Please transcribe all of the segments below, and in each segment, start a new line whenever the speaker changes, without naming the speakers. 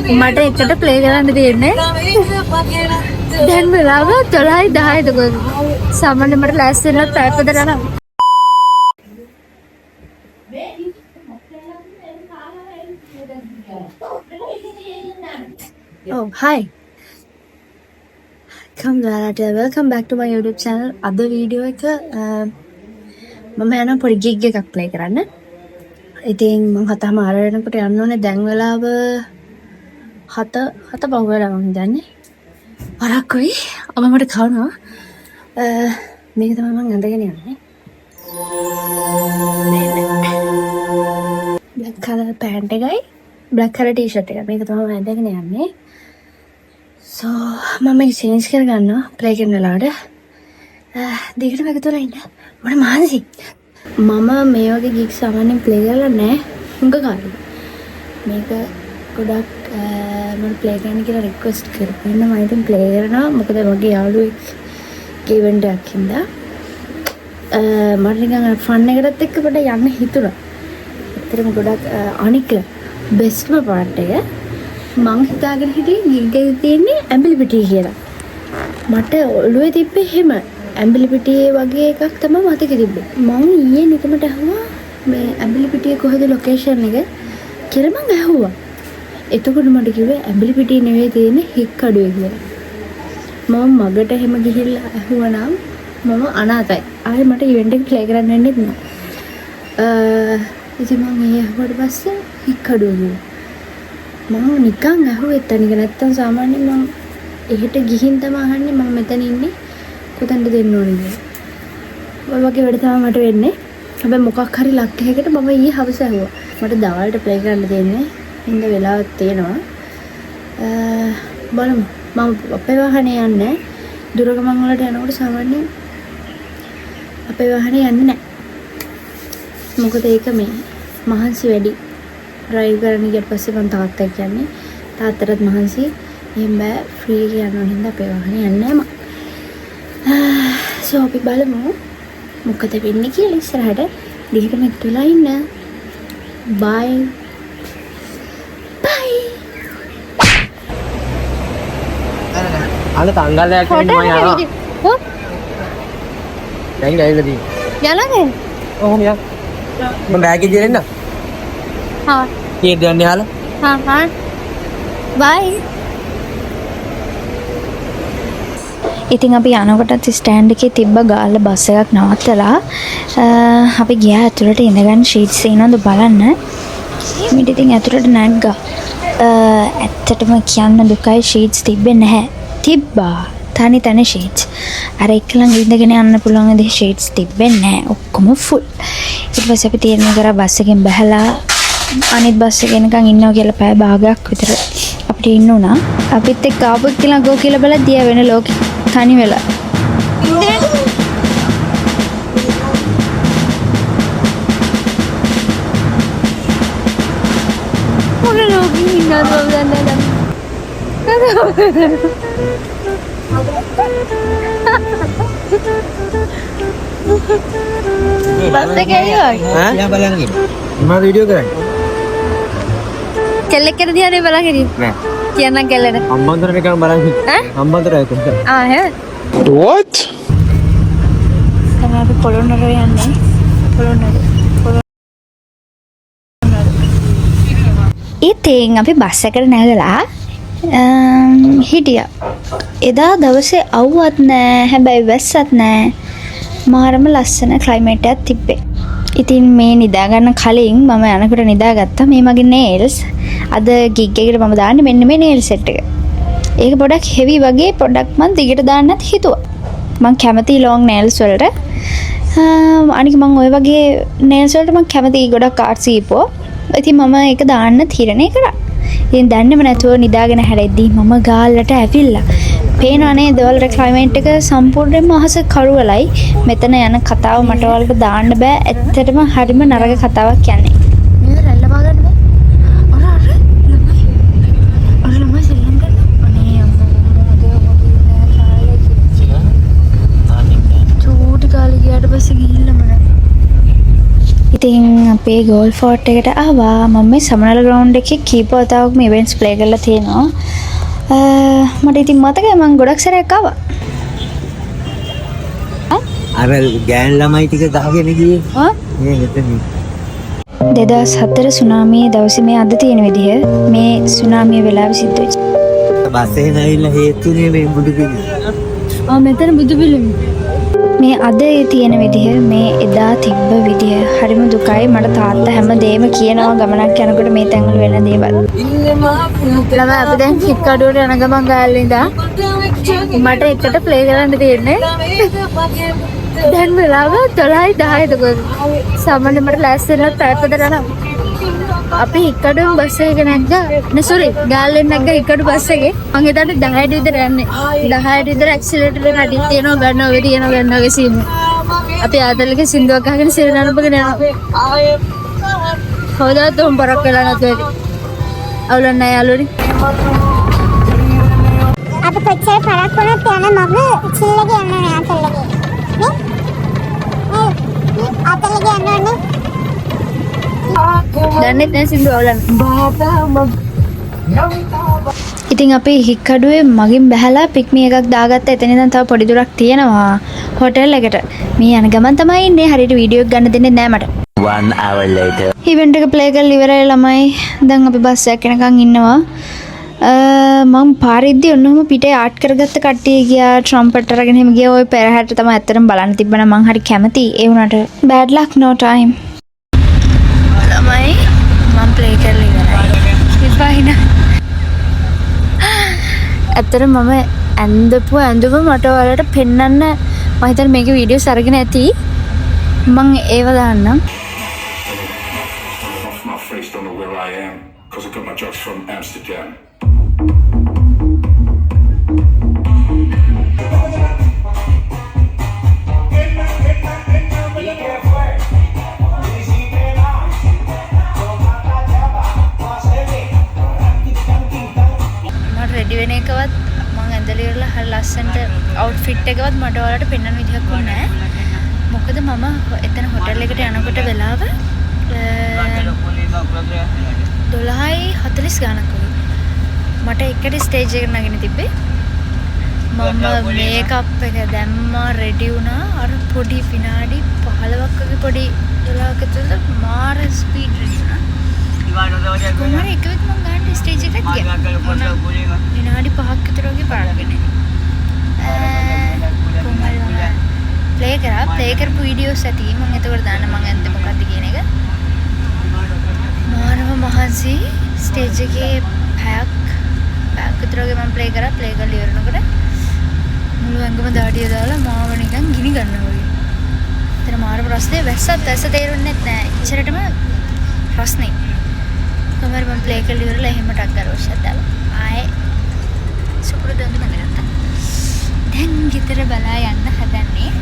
මට එකට ප්ලේ කරන්න තියෙන්නේ. දැන් වෙලාව 12:10 එතකොට. සාමාන්‍ය මට ලෑස්ති වෙන්න පැය පොද ගන්න. Oh, hi. Welcome back to my YouTube channel. අද වීඩියෝ එක මම යන පොඩි ගිග් එකක් ප්ලේ කරන්න. ඉතින් මම 7:00 වෙනකොට යන්න ඕනේ. දැන් වෙලාව 7 පහු වෙලා මම දන්නේ. වරක්කුයි මට කවනවා. මේක තමයි මම අඳගෙන යන්නේ. black color pant එකයි black color t-shirt එක. මේක තමයි මම අඳගෙන යන්නේ. So මම මේක චේන්ජ් කරගන්නවා ප්ලේ කරන වෙලාවට. දෙකට මේක තුල ඉන්න. මට මානසික. මම මේ වගේ ගිග් සාමාන්‍යයෙන් ප්ලේ කරලා නැහැ. හුඟ කාලෙක. මේක ගොඩක් මම ප්ලේ කරන්න කියලා රික්වෙස්ට් කරපු ඉන්න මම ඉතින් ප්ලේ කරනවා. මොකද මගේ යාළුවෙක් ඉවෙන්ට් එකක් හින්දා මට නිකන් ෆන් එකටත් එක්ක පොඩ්ඩක් යන්න හිතුණා. ඇත්තටම ගොඩක් අනික බෙස්ට්ම පාර්ට් එක මං හිතාගෙන හිටියේ ගිග් එකේ තියෙන්නේ ඇඹිලිපිටිය කියලා. මට ඔළුවේ තිබ්බේ එහෙම ඇඹිලිපිටියේ වගේ එකක් තමයි මතකෙ තිබ්බේ. මං ඊයේ නිකමට අහුවා මේ ඇඹිලිපිටියේ කොහෙද ලොකේෂන් එක කියලා මං අහුවා. එතකොට මට කිව්වේ ඇඹිලිපිටියේ නෙවෙයි තියෙන්නේ හික්කඩුවේ කියලා. මම මගට එහෙම ගිහිල්ලා අහුවා නම් මම අනාතයි. ආයේ මට ඉවෙන්ට් එක ප්ලේ කරන්න වෙන්නේ නැහැ. ඉතින් මං ඒ අහුවට පස්සේ හික්කඩුව ගියා. මම නිකන් අහුවෙත් තනික නැත්තම් සාමාන්‍යයෙන් මම එහෙට ගිහින් තමයි අහන්නේ මම මෙතන ඉන්නේ කොතනද දෙන්න ඕනේ කියලා. ඔය වගේ වැඩ තමයි මට වෙන්නේ. හැබැයි මොකක් හරි ලක් එකකට මම ඊයේ හවස ඇහුවා. මට දවල්ට ප්ලේ කරන්න දෙන්නේ. හින්ද වෙලාවක් තියෙනවා. බලමු. මම අපේ වාහනේ යන්නේ දුර ගමන් වලට යනකොට සාමාන්‍යයෙන් අපේ වාහනේ යන්නේ නැහැ. මොකද ඒක මේ මහන්සි වැඩි. ඩ්‍රයිව් කරන්න ගියට පස්සේ මම තාත්තා කියන්නේ තාත්තටත් මහන්සි. එහෙම බෑ ෆ්‍රී එක යනවා හින්දා අපේ වාහනේ යන්නේ නැහැ මම. සෝ අපි බලමු මොකද වෙන්නේ කියලා ඉස්සරහට. දිගටම එක්කලා ඉන්න. බයි. බයි.
අන්න තංගල්ලයක් වෙන්න මම යනවා.
හො?
දැන් ඇවිල්ලා තියෙන්නේ.
යලානේ?
ඔහොම යන්න. මම බෑග් එක දෙන්න.
හා.
කීයද යන්නේ යාලා?
හා. බයි. ඉතින් අපි යනකොටත් ස්ටෑන්ඩ් එකේ තිබ්බ ගාල්ල බස් එකක් නවත්තලා අපි ගියා ඇතුළට ඉඳගන්න ෂීට්ස් තියෙනවද බලන්න. මිට ඉතින් ඇතුළට නැග්ගා. ඇත්තටම කියන්න දුකයි ෂීට්ස් තිබ්බේ නැහැ. තිබ්බා. තනි තනි ෂීට්ස්. අර එක්කලඟ ඉඳගෙන යන්න පුළුවන් දේ ෂීට්ස් තිබ්බේ නැහැ. ඔක්කොම ෆුල්. ඊට පස්සේ අපි තීරණය කරා බස් එකෙන් බහලා අනිත් බස් එක එනකන් ඉන්නවා කියලා පැය භාගයක් විතර අපිට ඉන්න උනා. අපිත් එක්ක ආපු කියලා ගෝ කියලා බලලා දියා වෙන ලෝකෙ තනි වෙලා. මොන ලෝකෙ ඉන්නවද දන්නේ නැහැ. බස් එකේ ඉවයි.
ඈ යා බලන්න ගිහින්. මම වීඩියෝ කරන්නේ.
කෙල්ලෙක් කියලා දිහානේ බලන් හිටියේ.
නෑ.
කියන්නම් කෙල්ලට.
අම්බන්තර නිකන් බලන් හිටියේ.
ඈ?
අම්බන්තර ඒක.
එහෙම.
What?
තමයි අපි පොළොන්නර යන්නේ. පොළොන්නර. ඉතින් අපි බස් එකට නැගලා හිටියා. එදා දවසේ අවුවත් නැහැ. හැබැයි වැස්සත් නැහැ. මාරම ලස්සන ක්ලයිමේට් එකක් තිබ්බේ. ඉතින් මේ නිදා ගන්න කලින් මම යනකොට නිදාගත්තා. මේ මගේ නේල්ස් අද ගිග් එකට මම දාන්නේ මෙන්න මේ නේල් සෙට් එක. ඒක පොඩක් හෙවි වගේ පොඩක් මම දිගට දාන්නත් හිතුවා. මම කැමති ලොං නේල්ස් වලට. අනික මම ওই වගේ නේල්ස් වලට මම කැමති ගොඩක් ආර්ට්සි ඉපෝ. ඉතින් මම ඒක දාන්න තීරණය කරා. ඉතින් දන්නේම නැතුව නිදාගෙන හැරෙද්දී මම ගාල්ලට ඇවිල්ලා. පේනවා නේද වල ක්ලයිමේට් එක සම්පූර්ණයෙන්ම අහස කරුවලයි. මෙතන යන කතාව මට වලට දාන්න බෑ. ඇත්තටම හරිම නරක කතාවක් කියන්නේ. මේ රැල්ල බාගන්න බෑ. අර ළමයි. අර ළමයි සෙල්ලම් කරනවා. අනේ අම්මා චූටි කාලේ ගියාට පස්සේ ගිහිල්ලාම නැහැ. ඉතින් දැන් අපේ ගෝල් ෆෝට් එකට ආවා. මම මේ සමනල ග්‍රවුන්ඩ් එකේ කීප වතාවක්ම ඉවෙන්ට්ස් ප්ලේ කරලා තියෙනවා. මට ඉතින් මතකයි මම ගොඩක් සැරයක් ආවා.
අර ගෑන් ළමයි ටික ගහගෙන ගියේ. මේ මෙතන.
2004 සුනාමියේ දවසේ මේ අද තියෙන විදිහ මේ සුනාමිය වෙලාවෙ සිද්ධ වෙච්ච.
බස් එකේ නැවිලා හේතුනේ මේ බුදු පිළිම.
මෙතන බුදු පිළිම. මේ අද තියෙන විදිහ මේ එදා තිබ්බ විදිහ හරිම දුකයි. මට තාත්තා හැමදේම කියනවා ගමනක් යනකොට මේ තැන්වල වෙන දේවල්. ළමයි අපි දැන් හික්කඩුවට යන ගමන් ගාල්ලේ ඉඳා මට එකට ප්ලේ කරන්න තියෙන්නේ. දැන් වෙලාව 12:10 තකොට සාමාන්‍යයෙන් මට ලෑස්ති වෙන්න පැය දෙකක් යනවා. අපි හික්කඩුවෙන් බස් එක නැග්ගා. සෝරි ගාල්ලෙන් නැග්ගා හික්කඩු බස් එකේ. මං එතනට 10ට විතර යන්නේ. 10ට විතර ඇක්සිලරේටර් එක අඩිය තියනවා ගන්නවා සීම. අපි ආතල්ලක සින්දුවක් අහගෙන සිරනනපගෙන යනවා. හොදාත් උඹ බරක් වෙලා නැතුව අවුලක් නැහැ යාළුවනි.
අපි කොච්චර පරක් වුණත් යන මම චිල්ලගේ යන්න නෑ ආතල්ලගේ. නේ? ආතල්ලගේ යන්න ඕනේ.
දන්නේ නැහැ සින්දු අවුලක්. ඉතින් අපි හික්කඩුවේ මගින් බැහැලා පික්මි එකක් දාගත්ත. එතන ඉඳන් තව පොඩි දුරක් තියෙනවා හෝටල් එකට. මේ යන ගමන් තමයි ඉන්නේ. හරියට වීඩියෝ එක ගන්න දෙන්නේ නැහැ මට.
1 hour later.
ඉවෙන්ට් එක ප්ලේ කරලා ඉවරයි ළමයි. දැන් අපි බස් එකක් යනකම් ඉන්නවා. මම පාරෙද්දී ඔන්නෝම පිටේ ආට් කරගත්ත කට්ටිය ගියා ට්‍රම්පට් අරගෙන එහෙම ගියා. ওই පෙරහැරට තමයි ඇත්තටම බලන්න තිබ්බනම් මං හරි කැමති. ඒ වුණාට bad luck no time. ළමයි මම ප්ලේ කරලා ඉවරයි. ඉතින් ඇත්තටම මම ඇඳපු ඇඳුම මට ඔයාලට පෙන්වන්න මම හිතන්නේ මේකේ වීඩියෝස් අරගෙන ඇති. මම ඒව දාන්නම්.
My face don't know where I am, cause I got my drugs from Amsterdam.
මම රෙඩි වෙන එකවත් මම ඇඳලා ඉවරලා හරි ලස්සනට අවුට්ෆිට් එකවත් මට ඔයාලට පෙන්වන්න විදිහක් නැහැ. මොකද මම එතන හොටල් එකට යනකොට වෙලාව 12:40 ගානක් වගේ. මට එකට ස්ටේජ් එකට නගින්න තිබ්බේ. මම මේකප් එක දැම්මා රෙඩි වුණා. අර පොඩි විනාඩි 15ක් වගේ පොඩි 12ක තුල මාර ස්පීඩ් රෙඩි වුණා. කොහොමද එක විදිහට මම ගන්න ස්ටේජ් එකට ගියා. විනාඩි 5ක් විතර වගේ පාරගෙන. කොහොමද ප්ලේ කරපු වීඩියෝස් ඇති මම එතකොට දාන්න මම ඇත්තේ මොකද්ද කියන එක. මානව මහන්සි ස්ටේජ් එකේ පැයක් විතර වගේ මම ප්ලේ කරලා ඉවරනකොට මුළු ඇඟම දාඩිය දාලා මාව නිකන් ගිනි ගන්නවා වගේ. එතන මාර ප්‍රශ්නේ වැස්ස තේරුන්නේ නැහැ. ඉච්චරටම ප්‍රශ්නේ. කොහමද මම ප්ලේ කරලා ඉවරලා එහෙම ටක් ගාලා දාලා ආයේ සුපුරුදු අඳුම ගත්තා. දැන් ගෙදර බලා යන්න හදන්නේ.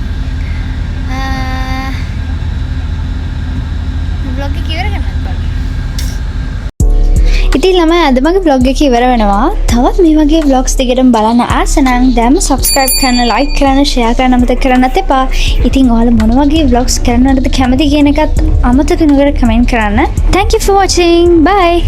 vlog එක ඉවර කරන්නත් බලන්න. ඉතින් ළමයි අද මගේ vlog එක ඉවර වෙනවා. තවත් මේ වගේ vlogs දිගටම බලන්න ආස නම් දැන්ම subscribe කරන්න, like කරන්න, share කරන්න අමතක කරන්නත් එපා. ඉතින් ඔයාලා මොන වගේ vlogs කරන්නවද කැමති කියන එකත් අමතක නොකර comment කරන්න. Thank you for watching. Bye.